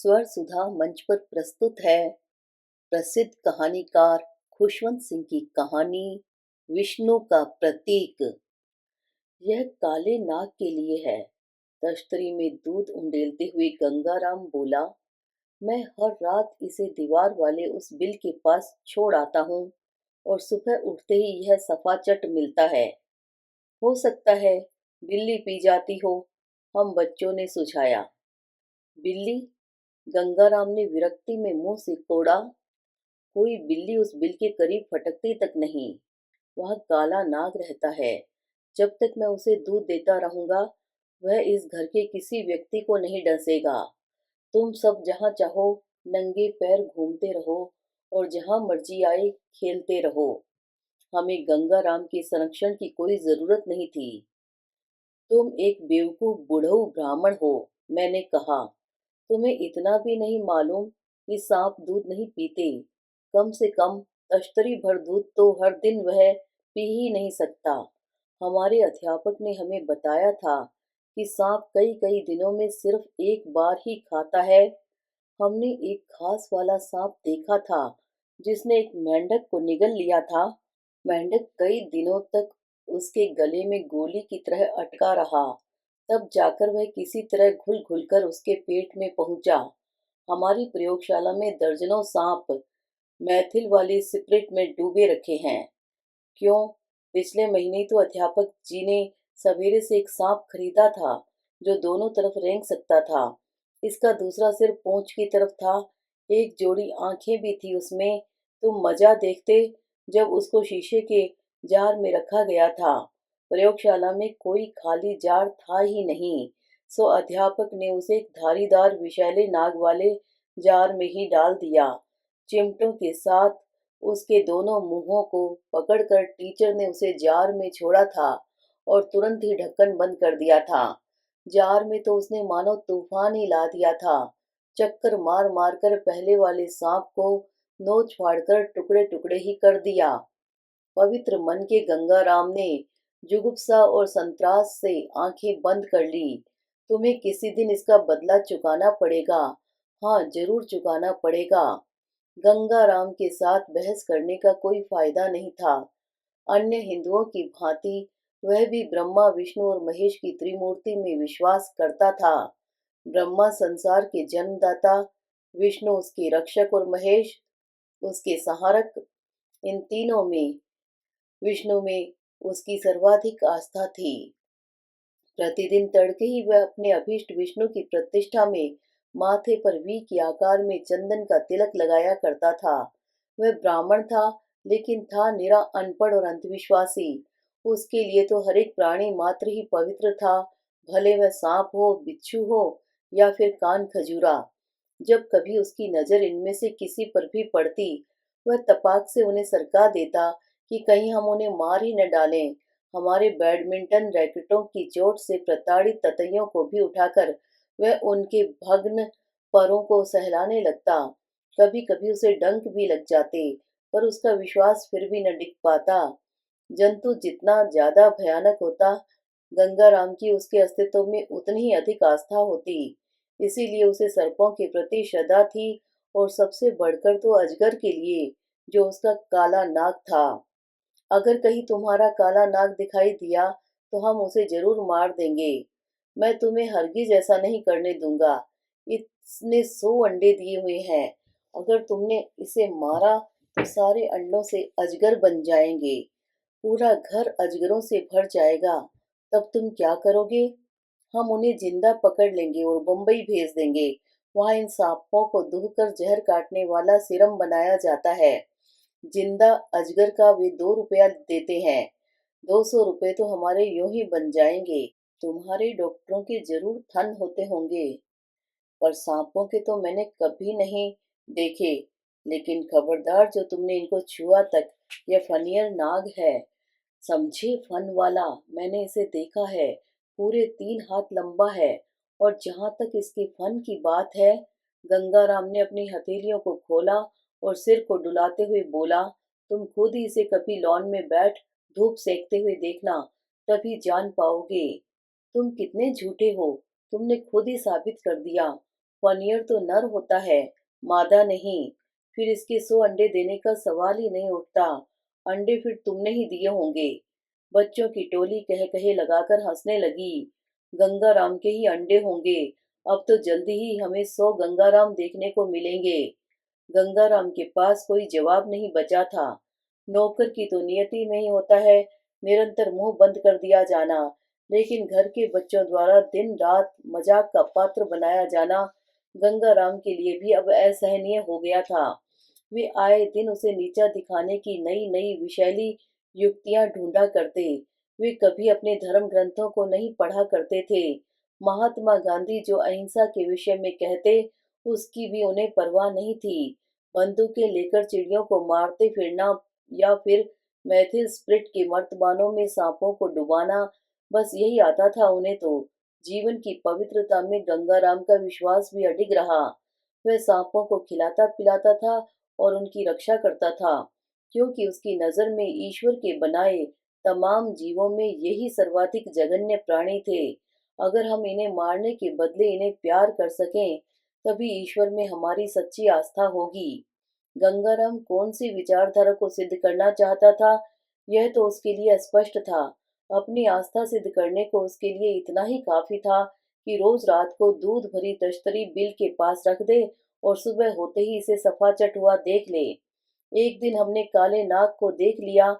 स्वर सुधा मंच पर प्रस्तुत है प्रसिद्ध कहानीकार खुशवंत सिंह की कहानी विष्णु का प्रतीक। यह काले नाग के लिए है। तश्तरी में दूध उंडेलते हुए गंगाराम बोला, मैं हर रात इसे दीवार वाले उस बिल के पास छोड़ आता हूँ और सुबह उठते ही यह सफाचट मिलता है। हो सकता है बिल्ली पी जाती हो, हम बच्चों ने सुझाया। बिल्ली? गंगाराम ने विरक्ति में मुंह सिकोड़ा। कोई बिल्ली उस बिल के करीब फटकती तक नहीं। वह काला नाग रहता है। जब तक मैं उसे दूध देता रहूंगा, वह इस घर के किसी व्यक्ति को नहीं डसेगा। तुम सब जहां चाहो नंगे पैर घूमते रहो और जहां मर्जी आए खेलते रहो। हमें गंगाराम के संरक्षण की कोई जरूरत नहीं थी। तुम एक बेवकूफ बुढ़ऊ ब्राह्मण हो, मैंने कहा। तुम्हें इतना भी नहीं मालूम कि सांप दूध नहीं पीते। कम से कम तश्तरी भर दूध तो हर दिन वह पी ही नहीं सकता। हमारे अध्यापक ने हमें बताया था कि सांप कई कई दिनों में सिर्फ एक बार ही खाता है। हमने एक घास वाला सांप देखा था जिसने एक मेंढक को निगल लिया था। मेंढक कई दिनों तक उसके गले में गोली की तरह अटका रहा। तब जाकर वह किसी तरह घुल घुलकर उसके पेट में पहुंचा। हमारी प्रयोगशाला में दर्जनों सांप मैथिल वाली स्पिरिट में डूबे रखे हैं। क्यों? पिछले महीने तो अध्यापक जी ने सवेरे से एक सांप खरीदा था जो दोनों तरफ रेंग सकता था। इसका दूसरा सिर पूंछ की तरफ था। एक जोड़ी आंखें भी थी उसमें। तुम मजा देखते जब उसको शीशे के जार में रखा गया था। प्रयोगशाला में कोई खाली जार था ही नहीं, सो अध्यापक ने उसे एक धारीदार विषैले नाग वाले जार में ही डाल दिया। चिमटों के साथ उसके दोनों मुंहों को पकड़कर टीचर ने उसे जार में छोड़ा था और तुरंत ही ढक्कन बंद कर दिया था। जार में तो उसने मानो तूफान ही ला दिया था। चक्कर मार मार कर पहले वाले सांप को नोच फाड़ कर टुकड़े टुकड़े ही कर दिया। पवित्र मन के गंगाराम ने जुगुप्सा और संतरास से आंखें बंद कर ली। तुम्हें किसी दिन इसका बदला चुकाना पड़ेगा। हाँ, जरूर चुकाना पड़ेगा। गंगाराम के साथ बहस करने का कोई फायदा नहीं था। अन्य हिंदुओं की भांति वह भी ब्रह्मा, विष्णु और महेश की त्रिमूर्ति में विश्वास करता था। ब्रह्मा संसार के जन्मदाता, विष्णु उसके रक्षक और महेश उसके सहारक। इन तीनों में विष्णु में उसकी सर्वाधिक आस्था थी। प्रतिदिन तड़के ही वह अपने अभीष्ट विष्णु की प्रतिष्ठा में माथे पर वी के आकार में चंदन का तिलक लगाया करता था। वह ब्राह्मण था, लेकिन था निरा अनपढ़ और अंधविश्वासी। उसके लिए तो हर एक प्राणी मात्र ही पवित्र था, भले वह सांप हो, बिच्छू हो या फिर कान खजूरा। जब कभी उसकी नजर इनमें से किसी पर भी पड़ती, वह तपाक से उन्हें सरका देता कि कहीं हम उन्हें मार ही न डालें। हमारे बैडमिंटन रैकेटों की चोट से प्रताड़ित ततैयों को भी उठाकर वह उनके भग्न पैरों को सहलाने लगता। कभी कभी उसे डंक भी लग जाते, पर उसका विश्वास फिर भी न डिग पाता। जंतु जितना ज्यादा भयानक होता, गंगाराम की उसके अस्तित्व में उतनी ही अधिक आस्था होती। इसीलिए उसे सर्पों के प्रति श्रद्धा थी, और सबसे बढ़कर तो अजगर के लिए, जो उसका काला नाग था। अगर कहीं तुम्हारा काला नाग दिखाई दिया तो हम उसे जरूर मार देंगे। मैं तुम्हें हरगिज ऐसा नहीं करने दूंगा। इसने 100 अंडे दिए हुए हैं। अगर तुमने इसे मारा तो सारे अंडों से अजगर बन जाएंगे। पूरा घर अजगरों से भर जाएगा। तब तुम क्या करोगे? हम उन्हें जिंदा पकड़ लेंगे और बम्बई भेज देंगे। वहां इन सांपों को दूहकर जहर काटने वाला सिरम बनाया जाता है। जिंदा अजगर का वे 2 रुपया देते हैं। 200 रुपए तो हमारे यूं ही बन जाएंगे। तुम्हारे डॉक्टरों के जरूर थन होते होंगे, पर सांपों के तो मैंने कभी नहीं देखे। लेकिन खबरदार, जो तुमने इनको छुआ तक, यह फनियर नाग है। समझे? फन वाला। मैंने इसे देखा है। पूरे 3 हाथ लंबा है। और जहां तक इसके फन की बात है, गंगाराम ने अपनी हथेलियों को खोला और सिर को डुलाते हुए बोला, तुम खुद ही इसे कभी लॉन में बैठ धूप सेकते हुए देखना, तभी जान पाओगे। तुम कितने झूठे हो। तुमने खुद ही साबित कर दिया। पनियर तो नर होता है, मादा नहीं। फिर इसके 100 अंडे देने का सवाल ही नहीं उठता। अंडे फिर तुमने ही दिए होंगे। बच्चों की टोली कह कहे लगाकर हंसने लगी। गंगाराम के ही अंडे होंगे। अब तो जल्दी ही हमें 100 गंगाराम देखने को मिलेंगे। गंगाराम के पास कोई जवाब नहीं बचा था। नौकर की तो नियति में ही होता है निरंतर मुंह बंद कर दिया जाना, लेकिन घर के बच्चों द्वारा दिन रात मजाक का पात्र बनाया जाना गंगाराम के लिए भी अब असहनीय हो गया था। वे आए दिन उसे नीचा दिखाने की नई नई विशैली युक्तियां ढूंढा करते। वे कभी अपने धर्म ग्रंथों को नहीं पढ़ा करते थे। महात्मा गांधी जो अहिंसा के विषय में कहते, उसकी भी उन्हें परवाह नहीं थी। बंदूकें लेकर चिड़ियों को मारते फिरना या फिर मैथिल स्प्रिट के मर्तबानों में सांपों को डुबाना, बस यही आता था उन्हें तो। जीवन की पवित्रता में गंगाराम का विश्वास भी अडिग रहा। वह सांपों को खिलाता पिलाता था और उनकी रक्षा करता था, क्योंकि उसकी नजर में ईश्वर के बनाए तमाम जीवों में यही सर्वाधिक जघन्य प्राणी थे। अगर हम इन्हें मारने के बदले इन्हें प्यार कर सकें, तभी ईश्वर में हमारी सच्ची आस्था होगी। गंगाराम कौन सी विचारधारा को सिद्ध करना चाहता था, यह तो उसके लिए स्पष्ट था। अपनी आस्था सिद्ध करने को उसके लिए इतना ही काफी था कि रोज रात को दूध भरी तश्तरी बिल के पास रख दे और सुबह होते ही इसे सफाचट हुआ देख ले। एक दिन हमने काले नाग को देख लिया।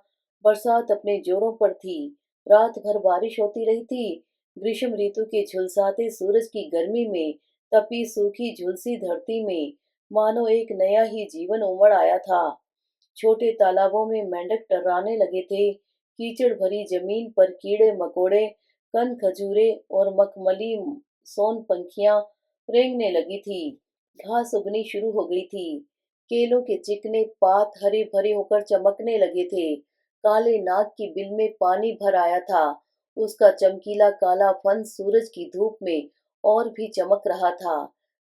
बरसात अपने जोरों पर थी। रात भर बारिश होती रही थी। ग्रीष्म ऋतु के झुलसाते सूरज की गर्मी में तपी सूखी झुलसी धरती में मानो एक नया ही जीवन उमड़ आया था। छोटे तालाबों में मेंढक टर्राने लगे थे। कीचड़ भरी जमीन पर कीड़े मकोड़े, कन खजूरे और मखमली सोन पंखियां रेंगने लगी थी। घास उगनी शुरू हो गई थी। केलों के चिकने पात हरे भरे होकर चमकने लगे थे। काले नाग की बिल में पानी भर आया था। उसका चमकीला काला फन सूरज की धूप में और भी चमक रहा था।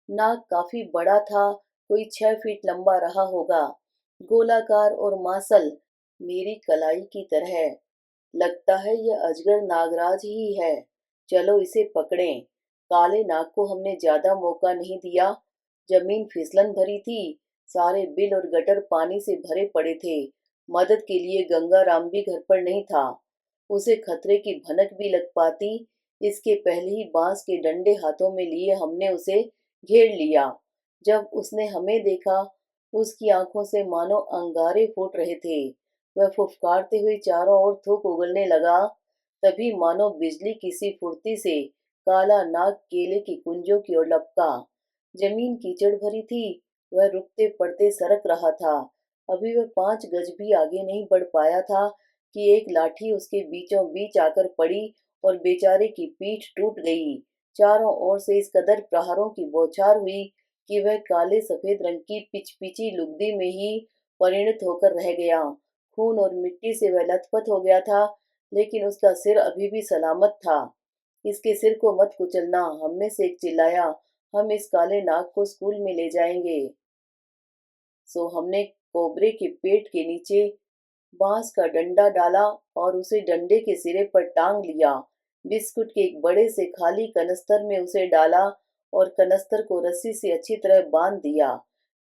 नाग काफी बड़ा था, कोई 6 फीट लंबा रहा होगा। गोलाकार और मांसल, मेरी कलाई की तरह। लगता है यह अजगर नागराज ही है। चलो इसे पकड़ें। काले नाग को हमने ज्यादा मौका नहीं दिया। जमीन फिसलन भरी थी। सारे बिल और गटर पानी से भरे पड़े थे। मदद के लिए गंगाराम भी घर पर नहीं था। उसे खतरे की भनक भी लग पाती, इसके पहले ही बांस के डंडे हाथों में लिए हमने उसे घेर लिया। जब उसने हमें देखा, उसकी आंखों से मानो अंगारे फूट रहे थे। वह फुफकारते हुए चारों ओर थूक उगलने लगा। तभी मानो बिजली किसी फुर्ती से काला नाग केले की कुंजों की ओर लपका। जमीन कीचड़ भरी थी। वह रुकते पड़ते सरक रहा था। अभी वह 5 गज भी आगे नहीं बढ़ पाया था कि एक लाठी उसके बीचों बीच आकर पड़ी और बेचारे की पीठ टूट गई। चारों ओर से इस कदर प्रहारों की बौछार हुई कि वह काले सफेद रंग की पिचपिची लुगदी में ही परिणत होकर रह गया। खून और मिट्टी से वह लथपथ हो गया था, लेकिन उसका सिर अभी भी सलामत था। इसके सिर को मत कुचलना, हम में से एक चिल्लाया। हम इस काले नाग को स्कूल में ले जाएंगे। सो हमने कोबरे के पेट के नीचे बांस का डंडा डाला और उसे डंडे के सिरे पर टांग लिया। बिस्कुट के एक बड़े से खाली कनस्तर में उसे डाला और कनस्तर को रस्सी से अच्छी तरह बांध दिया।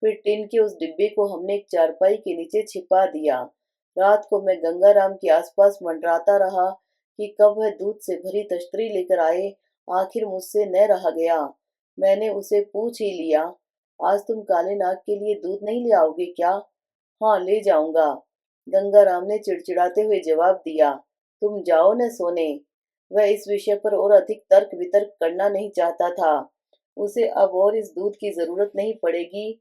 फिर टिन के उस डिब्बे को हमने एक चारपाई के नीचे छिपा दिया। रात को मैं गंगाराम के आसपास मंडराता रहा कि कब वह दूध से भरी तश्तरी लेकर आए। आखिर मुझसे न रहा गया। मैंने उसे पूछ ही लिया, आज तुम काले नाग के लिए दूध नहीं ले आओगे क्या? हाँ, ले जाऊंगा, गंगाराम ने चिड़चिड़ाते हुए जवाब दिया। तुम जाओ न सोने। वह इस विषय पर और अधिक तर्क वितर्क करना नहीं चाहता था। उसे अब और इस दूध की जरूरत नहीं पड़ेगी।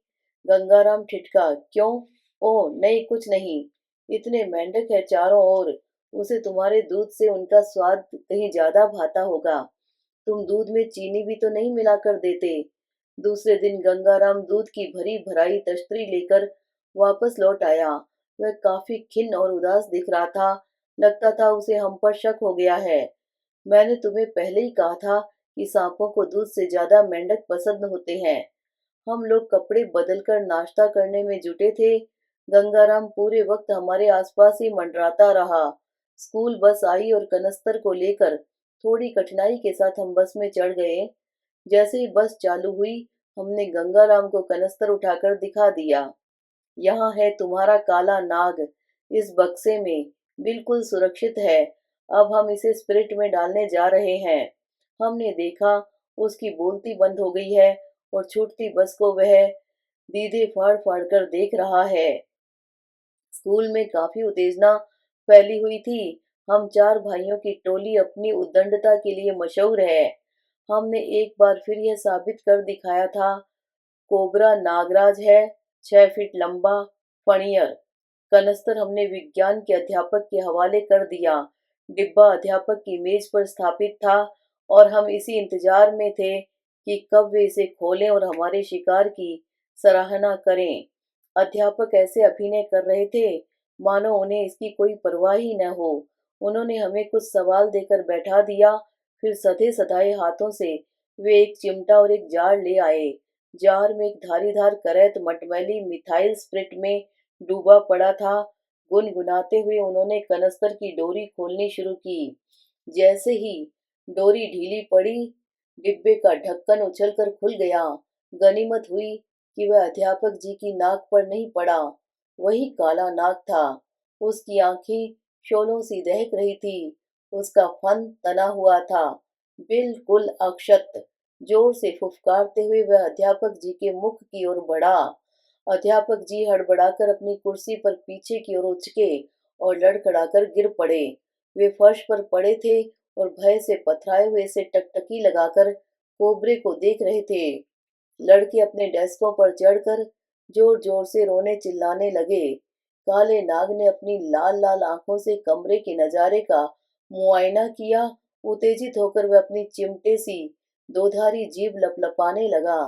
गंगाराम ठिठका, क्यों? ओह नहीं, कुछ नहीं। इतने मेंढक है चारों ओर, उसे तुम्हारे दूध से उनका स्वाद कहीं ज्यादा भाता होगा। तुम दूध में चीनी भी तो नहीं मिलाकर देते। दूसरे दिन गंगाराम दूध की भरी भराई तश्तरी लेकर वापस लौट आया। वह काफी खिन्न और उदास दिख रहा था। लगता था उसे हम पर शक हो गया है। मैंने तुम्हें पहले ही कहा था कि सांपों को दूध से ज्यादा मेंढक पसंद होते हैं। हम लोग कपड़े बदलकर नाश्ता करने में जुटे थे। गंगाराम पूरे वक्त हमारे आसपास ही मंडराता रहा। स्कूल बस आई और कनस्तर को लेकर थोड़ी कठिनाई के साथ हम बस में चढ़ गए। जैसे ही बस चालू हुई, हमने गंगाराम को कनस्तर उठाकर दिखा दिया। यहाँ है तुम्हारा काला नाग, इस बक्से में, बिल्कुल सुरक्षित है। अब हम इसे स्पिरिट में डालने जा रहे हैं। हमने देखा उसकी बोलती बंद हो गई है और छूटती बस को वह दीदे फाड़ फाड़ कर देख रहा है। स्कूल में काफी उत्तेजना फैली हुई थी। हम चार भाइयों की टोली अपनी उद्दंडता के लिए मशहूर है। हमने एक बार फिर यह साबित कर दिखाया था। कोबरा नागराज है, 6 फीट लंबा, फणियर। कनस्तर हमने विज्ञान के अध्यापक के हवाले कर दिया। डिब्बा अध्यापक की मेज पर स्थापित था और हम इसी इंतजार में थे कि कब वे इसे खोलें और हमारे शिकार की सराहना करें। अध्यापक ऐसे अभिनय कर रहे थे मानो उन्हें इसकी कोई परवाह ही न हो। उन्होंने हमें कुछ सवाल देकर बैठा दिया, फिर सधे सधाए हाथों से वे एक चिमटा और एक जार ले आए। जार में एक धारीदार करैत मटमैली मिथाइल स्पिरिट में डूबा पड़ा था। गुनगुनाते हुए उन्होंने कनस्तर की डोरी खोलनी शुरू की। जैसे ही डोरी ढीली पड़ी, डिब्बे का ढक्कन उछलकर खुल गया। गनीमत हुई कि वह अध्यापक जी की नाक पर नहीं पड़ा। वही काला नाग था। उसकी आंखें शोलों सी दहक रही थी। उसका फन तना हुआ था, बिल्कुल अक्षत। जोर से फुफकारते हुए वह अध्यापक जी के मुख की ओर बढ़ा। अध्यापक जी हड़बड़ाकर अपनी कुर्सी पर पीछे की ओर उचके और लड़खड़ाकर गिर पड़े। वे फर्श पर पड़े थे और भय से पथराए हुए से टकटकी लगाकर कोबरे को देख रहे थे। लड़के अपने डेस्कों पर चढ़कर जोर जोर से रोने चिल्लाने लगे। काले नाग ने अपनी लाल लाल आंखों से कमरे के नजारे का मुआयना किया। उत्तेजित होकर वह अपनी चिमटे सी दोधारी जीभ लपलपाने लगा।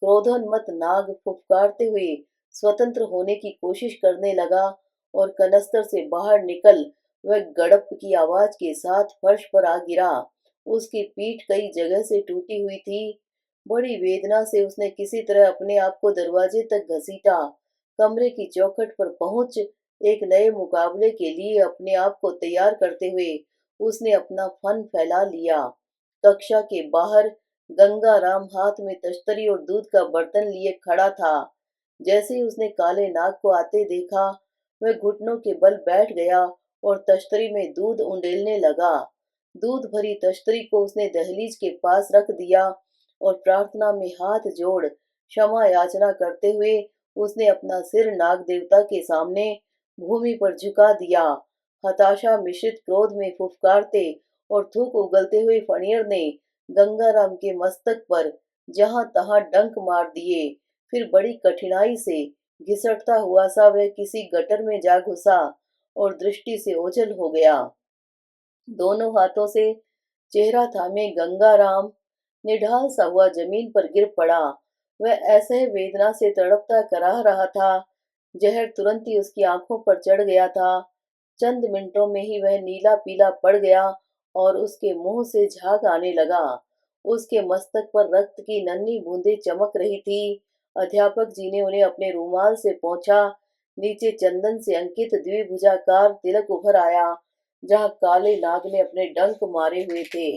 क्रोधोन्मत्त नाग फुफकारते हुए स्वतंत्र होने की कोशिश करने लगा और कनस्तर से बाहर निकल वह गड़प की आवाज के साथ फर्श पर आ गिरा। उसकी पीठ कई जगह से टूटी हुई थी। बड़ी वेदना से उसने किसी तरह अपने आप को दरवाजे तक घसीटा। कमरे की चौखट पर पहुंच एक नए मुकाबले के लिए अपने आप को तैयार करते हुए उसने अपना फन फैला लिया। कक्षा के बाहर गंगाराम हाथ में तश्तरी और दूध का बर्तन लिए खड़ा था। जैसे ही उसने काले नाग को आते देखा, वह घुटनों के बल बैठ गया और तश्तरी में दूध उंडेलने लगा। दूध भरी तश्तरी को उसने दहलीज के पास रख दिया और प्रार्थना में हाथ जोड़ क्षमा याचना करते हुए उसने अपना सिर नाग देवता के सामने भूमि पर झुका दिया। हताशा मिश्रित क्रोध में फुफकारते और थूक उगलते हुए फणियर ने गंगाराम के मस्तक पर जहां तहां डंक मार दिए। फिर बड़ी कठिनाई से घिसटता हुआ सा वह किसी गटर में जा घुसा और दृष्टि से ओझल हो गया। दोनों हाथों से चेहरा थामे गंगाराम निढाल सा हुआ जमीन पर गिर पड़ा। वह ऐसे वेदना से तड़पता कराह रहा था। जहर तुरंत ही उसकी आंखों पर चढ़ गया था। चंद मिनटों में ही वह नीला पीला पड़ गया और उसके मुंह से झाग आने लगा। उसके मस्तक पर रक्त की नन्ही बूंदें चमक रही थी। अध्यापक जी ने उन्हें अपने रूमाल से पोंछा। नीचे चंदन से अंकित द्विभुजाकार तिलक उभर आया, जहाँ काले नाग ने अपने डंक मारे हुए थे।